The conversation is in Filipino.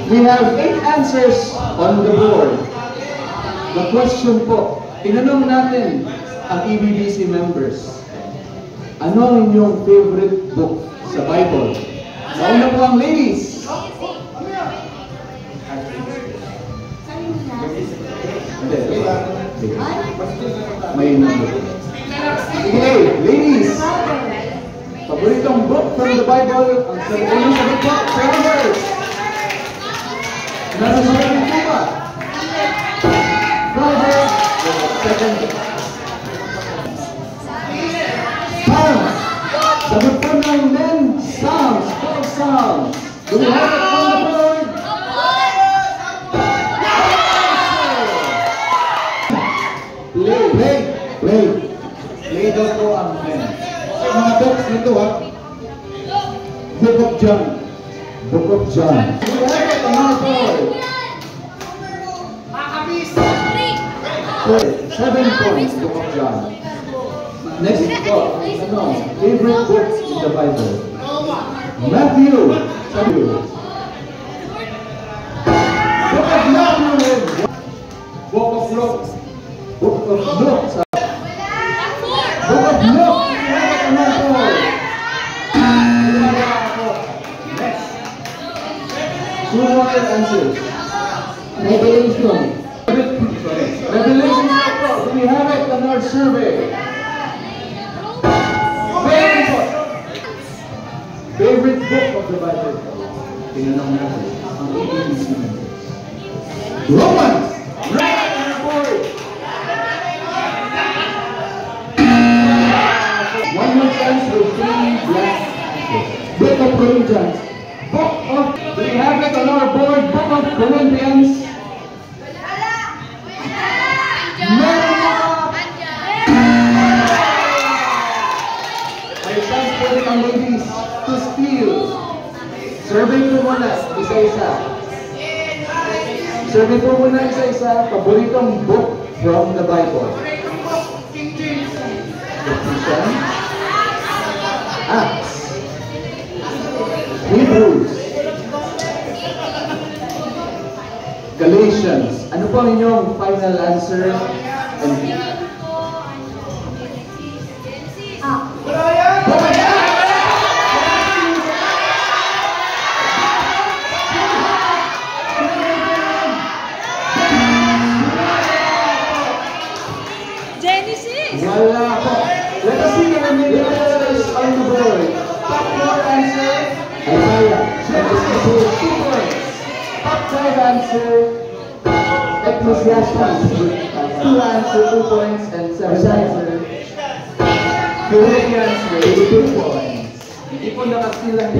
We have 8 answers on the board. The question po, tinanong natin ang EBBC members, ano ang inyong favorite book sa Bible? Nauna po ang ladies. May number. Okay, ladies. Paboritong book from the Bible, ang unang sagot po, Proverbs. Nasa sagot po ba? Proverbs, second book. Psalms. Sagot po ng men, Psalms, 12 Psalms. Do we have it on the board? Play daw po ang men. Mga books nito ha. Book of John. Book of John. Do we have it on the board? 7 points, Book of John. Next po, favorite books in the Bible. Matthew. Book of Matthew. Book of Luke. Book of Luke. Book of Luke. Next. 2 more answers. Revelation. Revelation. Do we have it on our survey? Favorite book of the Bible. Tinanong natin ang EBBC members. Romans! Right on the board! One more chance with 3 last answers. Book of Corinthians. Do we have it on our board? Book of Corinthians. May chance po rin ang ladies to steal. Survey po muna, isa-isa. Survey po muna isa-isa, paboritong book from the Bible. Ephesians, Acts, Hebrews, Galatians. Ano po ang inyong final answer? Wala po. Let us see the remaining answers on the board. Top 4 answer, Isaiah. Genesis 2 points. Top 5 answer, Ecclesiastes. 2 answer, 2 points, and 7 answer, Philippians, 2 points. Hindi po nakasilang.